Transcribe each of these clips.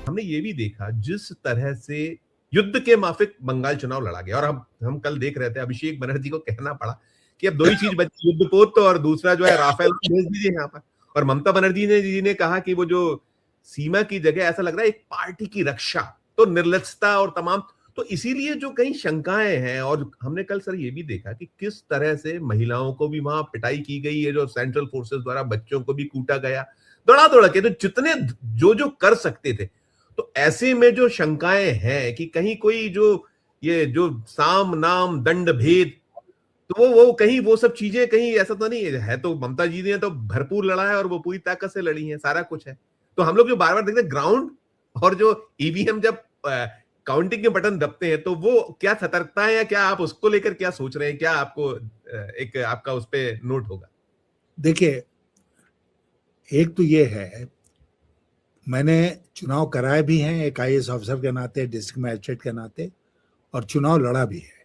हमने ये भी देखा जिस तरह से युद्ध के माफिक बंगाल चुनाव लड़ा गया, और हम कल देख रहे थे अभिषेक बनर्जी को कहना पड़ा कि अब दो ही चीज बची, युद्धपोत तो और दूसरा जो है राफेल भेज दीजिए यहाँ पर। और ममता बनर्जी जी ने कहा कि वो जो सीमा की जगह ऐसा लग रहा है एक पार्टी की रक्षा, तो निर्लजता और तमाम, तो इसीलिए जो कई शंकाएं हैं। और हमने कल सर ये भी देखा कि किस तरह से महिलाओं को भी वहां पिटाई की गई है, जो सेंट्रल फोर्सेस द्वारा बच्चों को भी कूटा गया दौड़ा दौड़ा के, तो जितने जो जो कर सकते थे। तो ऐसे में जो शंकाएं हैं कि कहीं कोई जो ये जो साम नाम दंड भेद, तो वो कहीं वो सब चीजें कहीं ऐसा तो नहीं है। तो ममता जी ने तो भरपूर लड़ा है और वो पूरी ताकत से लड़ी है, सारा कुछ है। तो हम लोग जो बार बार देखते हैं ग्राउंड और जो ईवीएम जब काउंटिंग के बटन दबते हैं, तो वो क्या सतर्कता है या क्या आप उसको लेकर क्या सोच रहे हैं, क्या आपको एक आपका उस पर नोट होगा? देखिए, एक तो ये है, मैंने चुनाव कराए भी हैं एक आईएएस ऑफिसर के नाते, डिस्ट्रिक्ट मैजिस्ट्रेट के नाते, और चुनाव लड़ा भी है।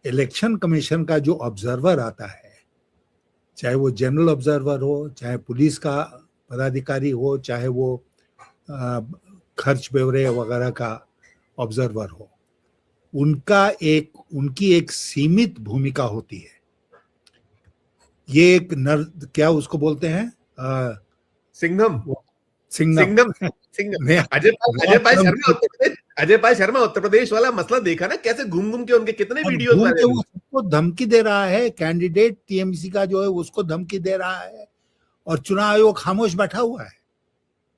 इलेक्शन कमीशन का जो ऑब्जर्वर आता है, चाहे वो जनरल ऑब्जर्वर हो, चाहे पुलिस का पदाधिकारी हो, चाहे वो खर्च ब्यौरे वगैरह का ऑब्जर्वर हो, उनकी एक सीमित भूमिका होती है। ये एक क्या उसको बोलते हैं, सिंघम सिंघम अजय पाल शर्मा उत्तर प्रदेश वाला मसला देखा ना, कैसे घूम घूम के उनके कितने वीडियोस वायरल हुए। उसको धमकी दे रहा है, कैंडिडेट टीएमसी का जो है उसको धमकी दे रहा है, और चुनाव आयोग खामोश बैठा हुआ है,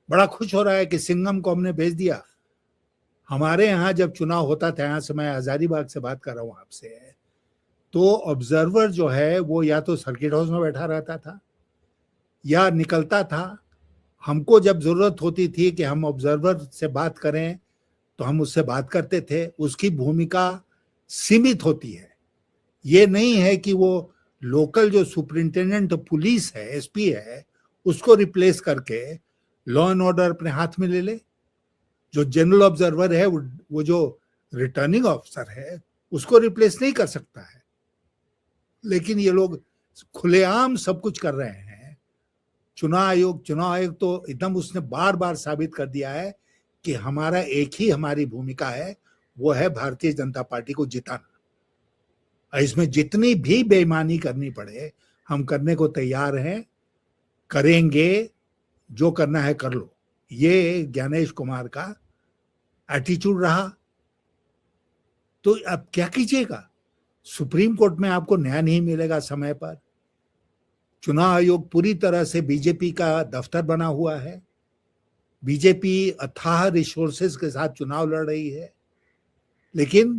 बड़ा खुश हो रहा है कि सिंघम को हमने भेज दिया। हमारे यहाँ जब चुनाव होता था, यहाँ से मैं हजारीबाग से बात कर रहा हूँ आपसे, तो ऑब्जर्वर जो है वो या तो सर्किट हाउस में बैठा रहता था या निकलता था। हमको जब जरूरत होती थी कि हम ऑब्जर्वर से बात करें तो हम उससे बात करते थे। उसकी भूमिका सीमित होती है। ये नहीं है कि वो लोकल जो सुपरिंटेंडेंट पुलिस है, एसपी है, उसको रिप्लेस करके लॉ एंड ऑर्डर अपने हाथ में ले ले। जो जनरल ऑब्जर्वर है, वो जो रिटर्निंग ऑफिसर है, उसको रिप्लेस नहीं कर सकता है। लेकिन ये लोग खुलेआम सब कुछ कर रहे हैं। चुनाव आयोग तो एकदम उसने बार बार साबित कर दिया है कि हमारा एक ही हमारी भूमिका है, वो है भारतीय जनता पार्टी को जिताना। इसमें जितनी भी बेईमानी करनी पड़े हम करने को तैयार हैं, करेंगे, जो करना है कर लो। ये ज्ञानेश कुमार का एटीट्यूड रहा। तो अब क्या कीजिएगा? सुप्रीम कोर्ट में आपको न्याय नहीं मिलेगा समय पर। चुनाव आयोग पूरी तरह से बीजेपी का दफ्तर बना हुआ है। बीजेपी अथाह रिसोर्सेज के साथ चुनाव लड़ रही है। लेकिन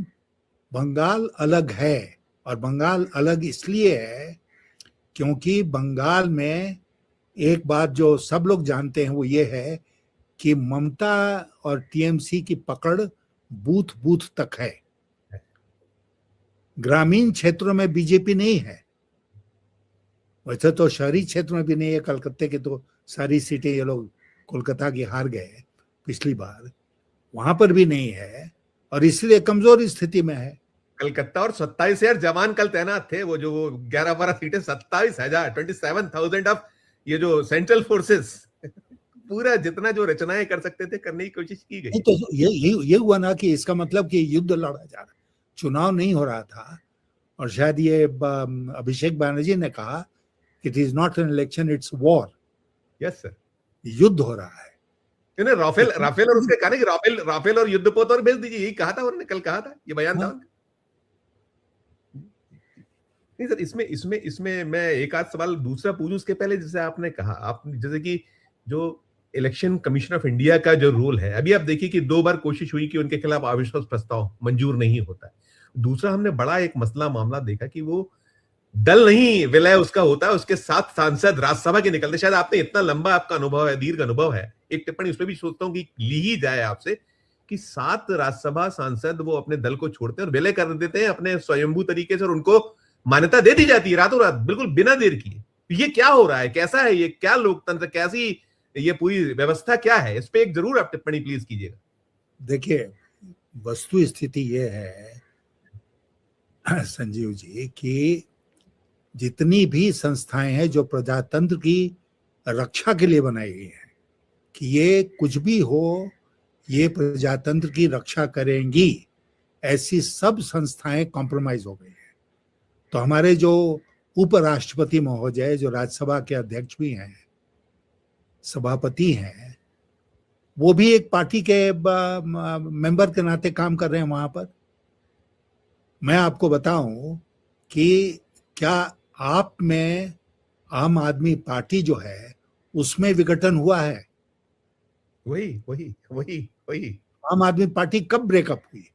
बंगाल अलग है, और बंगाल अलग इसलिए है क्योंकि बंगाल में एक बात जो सब लोग जानते हैं वो ये है कि ममता और टीएमसी की पकड़ बूथ बूथ तक है। ग्रामीण क्षेत्रों में बीजेपी नहीं है, वैसे तो शहरी क्षेत्र में भी नहीं है। कलकत्ते की तो सारी सीटें ये लोग कोलकाता की हार गए पिछली बार, वहां पर भी नहीं है, और इसलिए कमजोर स्थिति में है। कलकत्ता और 27,000 जवान कल तैनात थे। वो जो 11-12 सीटें, 27,000, 27,000 ऑफ ये जो सेंट्रल फोर्सेस, पूरा जितना जो रचनाएं कर सकते थे करने की कोशिश की गई। तो ये हुआ ना कि इसका मतलब कि युद्ध लड़ा जा रहा, चुनाव नहीं हो रहा था। और शायद ये अभिषेक बनर्जी ने कहा it is not an election, it's war. Yes sir, युद्ध हो रहा है। राफेल और उसके कहने कि राफेल और युद्धपोत और भेज दीजिए, यही कहा था उन्होंने, कल कहा था, ये बयान था उनका। नहीं सर, इसमें मैं एक आध सवाल दूसरा पूछूं उसके पहले, जैसे आपने कहा, आप जैसे कि जो इलेक्शन कमीशन ऑफ इंडिया का जो रोल है, अभी आप देखिए कि 2 बार कोशिश हुई कि उनके खिलाफ अविश्वास प्रस्ताव मंजूर नहीं होता है। दूसरा, हमने बड़ा एक मसला मामला देखा कि वो दल नहीं विलय उसका होता है, उसके 7 सांसद राज्यसभा के निकलते। शायद आपने इतना लंबा आपका अनुभव है, दीर्घ अनुभव है, एक टिप्पणी उसमें भी सोचता हूं कि ली ही जाए आपसे, कि 7 राज्यसभा सांसद वो अपने दल को छोड़ते हैं और विलय कर देते हैं अपने स्वयंभू तरीके से, और उनको मान्यता दे दी जाती है रातों रात, बिल्कुल बिना देर किए। ये क्या हो रहा है, कैसा है ये, क्या लोकतंत्र, कैसी ये पूरी व्यवस्था क्या है? इस पे एक जरूर आप टिप्पणी प्लीज कीजिएगा। देखिए, वस्तु स्थिति ये है संजीव जी कि जितनी भी संस्थाएं हैं जो प्रजातंत्र की रक्षा के लिए बनाई गई हैं, कि ये कुछ भी हो, ये प्रजातंत्र की रक्षा करेंगी, ऐसी सब संस्थाएं कॉम्प्रोमाइज हो गई है। तो हमारे जो उपराष्ट्रपति महोदय, जो राज्यसभा के अध्यक्ष भी हैं, सभापति हैं, वो भी एक पार्टी के मेंबर के नाते काम कर रहे हैं वहां पर। मैं आपको बताऊं कि क्या आप में आम आदमी पार्टी जो है उसमें विघटन हुआ है? वही वही वही वही आम आदमी पार्टी कब ब्रेकअप हुई?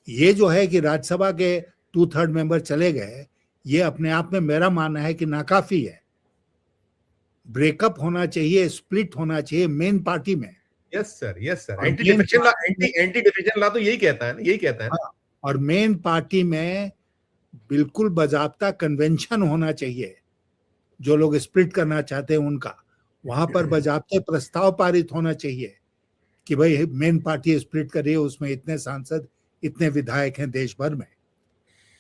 ये जो है कि राज्यसभा के 2/3 मेंबर चले गए, ये अपने आप में मेरा मानना है कि नाकाफी है। ब्रेकअप होना चाहिए, स्प्लिट होना चाहिए मेन पार्टी में। यस सर, और anti main defection law, party में, एंटी डिफेक्शन लॉ तो यही कहता है ना, यही कहता है ना। हाँ, और मेन पार्टी में बिल्कुल बाकायदा कन्वेंशन होना चाहिए। जो लोग स्प्लिट करना चाहते हैं उनका वहां पर बाकायदे प्रस्ताव पारित होना चाहिए कि भाई मेन पार्टी स्प्लिट कर रही है, उसमें इतने सांसद, इतने विधायक हैं देश भर में,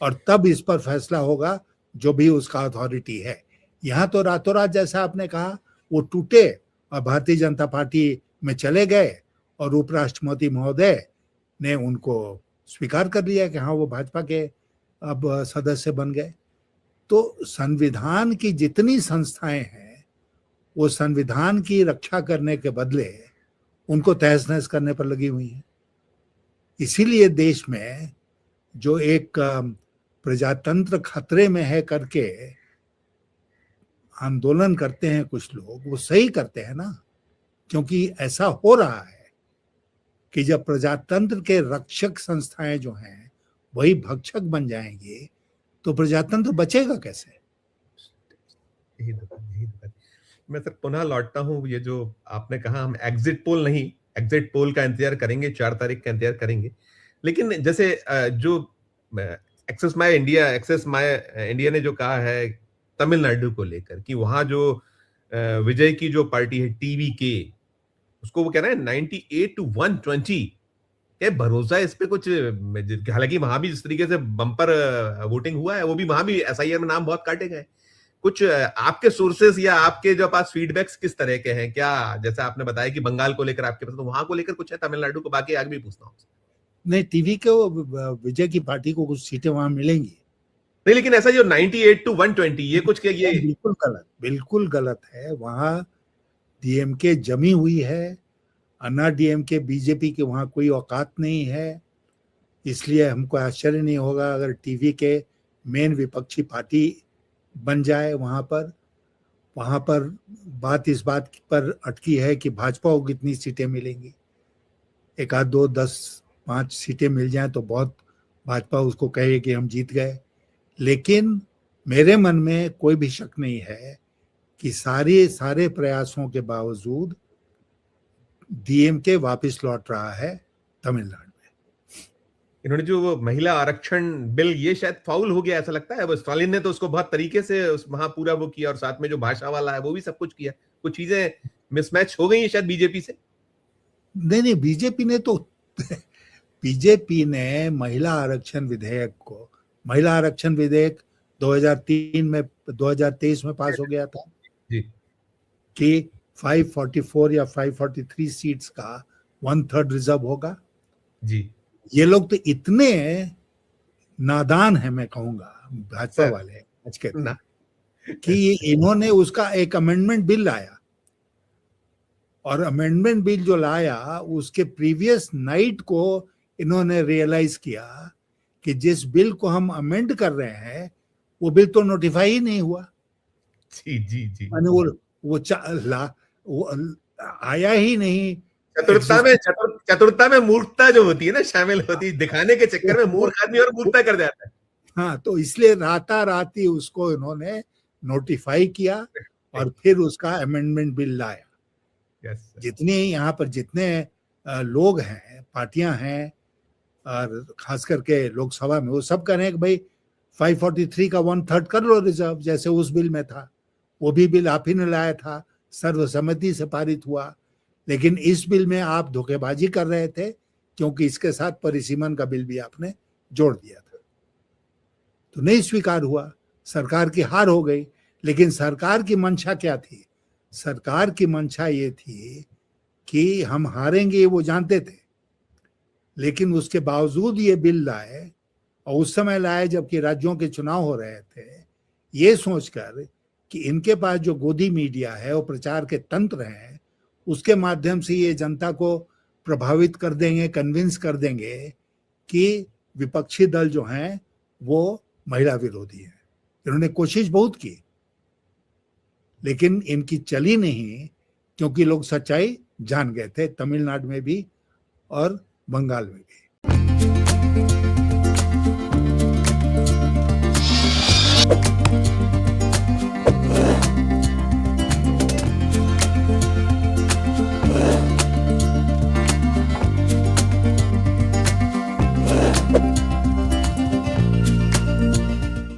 और तब इस पर फैसला होगा जो भी उसका अथॉरिटी है। यहाँ तो रातों रात, जैसा आपने कहा, वो टूटे और भारतीय जनता पार्टी में चले गए और उपराष्ट्रपति महोदय ने उनको स्वीकार कर लिया कि हाँ वो भाजपा के अब सदस्य बन गए। तो संविधान की जितनी संस्थाएं हैं वो संविधान की रक्षा करने के बदले उनको तहस नहस करने पर लगी हुई हैं। इसीलिए देश में जो एक प्रजातंत्र खतरे में है करके आंदोलन करते हैं कुछ लोग, वो सही करते हैं ना, क्योंकि ऐसा हो रहा है कि जब प्रजातंत्र के रक्षक संस्थाएं जो हैं वही भक्षक बन जाएंगे तो प्रजातंत्र बचेगा कैसे? यही तो। मैं सर पुनः लौटता हूँ, ये जो आपने कहा हम एग्जिट पोल नहीं, एग्जिट पोल का इंतजार करेंगे, 4 तारीख का इंतजार करेंगे। लेकिन जैसे जो एक्सेस माय इंडिया ने जो कहा है तमिलनाडु को लेकर कि वहां जो विजय की जो पार्टी है टीवीके, उसको वो कह रहे हैं 98 to 120। क्या भरोसा है इस पे कुछ? हालांकि वहां भी जिस तरीके से बम्पर वोटिंग हुआ है, वो भी वहां भी एसआईआर में नाम बहुत काटे गए। कुछ आपके सोर्सेस या आपके जो पास फीडबैक्स किस तरह के हैं? क्या जैसे आपने बताया कि बंगाल को लेकर आपके पास, तो वहां को लेकर कुछ है तमिलनाडु को? बाकी आगे भी पूछता हूँ। नहीं, टीवी के विजय की पार्टी को कुछ सीटें वहां मिलेंगी नहीं, लेकिन ऐसा जो 98 to 120 ये कुछ क्या, ये बिल्कुल गलत है। वहां डीएमके जमी हुई है, अन्ना डीएमके, बीजेपी के वहां कोई औकात नहीं है। इसलिए हमको आश्चर्य नहीं होगा अगर टीवी के मेन विपक्षी पार्टी बन जाए वहां पर बात इस बात पर अटकी है कि भाजपा को कितनी सीटें मिलेंगी। एक आध 2 10 5 सीटें मिल जाएं तो बहुत, भाजपा उसको कहे कि हम जीत गए। लेकिन मेरे मन में कोई भी शक नहीं है कि सारे प्रयासों के बावजूद डीएमके वापस लौट रहा है तमिलनाडु में। इन्होंने जो वो महिला आरक्षण बिल, ये शायद फाउल हो गया ऐसा लगता है। स्टालिन ने तो उसको बहुत तरीके से वहां पूरा वो किया, और साथ में जो भाषा वाला है वो भी सब कुछ किया। कुछ चीजें मिसमैच हो गई है शायद बीजेपी से। नहीं, बीजेपी ने महिला आरक्षण विधेयक 2023 में पास हो गया था जी कि 544 या 543 सीट्स का 1/3 रिजर्व होगा। जी। ये लोग तो इतने नादान है, मैं कहूंगा भाजपा वाले आज के ना कि इन्होंने उसका एक अमेंडमेंट बिल लाया, और अमेंडमेंट बिल जो लाया उसके प्रीवियस नाइट को इन्होंने रियलाइज किया कि जिस बिल को हम अमेंड कर रहे हैं वो बिल तो नोटिफाई ही नहीं हुआ। जी जी जी। माने वो आया ही नहीं। चतुरता में मूर्खता जो होती है ना शामिल होती है, दिखाने के चक्कर में मूर्ख आदमी और मूर्खता कर जाता है। हाँ, तो इसलिए राताराती उसको इन्होंने नोटिफाई किया और फिर उसका अमेंडमेंट बिल लाया। जितने यहाँ पर जितने लोग हैं, पार्टियां हैं, और खास करके लोकसभा में, वो सब कह रहे हैं कि भाई 543 का 1/3 कर लो रिजर्व, जैसे उस बिल में था। वो भी बिल आप ही ने लाया था, सर्वसम्मति से पारित हुआ। लेकिन इस बिल में आप धोखेबाजी कर रहे थे, क्योंकि इसके साथ परिसीमन का बिल भी आपने जोड़ दिया था, तो नहीं स्वीकार हुआ। सरकार की हार हो गई। लेकिन सरकार की मंशा क्या थी? सरकार की मंशा ये थी कि हम हारेंगे, वो जानते थे, लेकिन उसके बावजूद ये बिल लाए, और उस समय लाए जबकि राज्यों के चुनाव हो रहे थे, ये सोचकर कि इनके पास जो गोदी मीडिया है और प्रचार के तंत्र हैं, उसके माध्यम से ये जनता को प्रभावित कर देंगे, कन्विंस कर देंगे कि विपक्षी दल जो हैं वो महिला विरोधी है। इन्होंने कोशिश बहुत की, लेकिन इनकी चली नहीं, क्योंकि लोग सच्चाई जान गए थे, तमिलनाडु में भी और बंगाल में भी।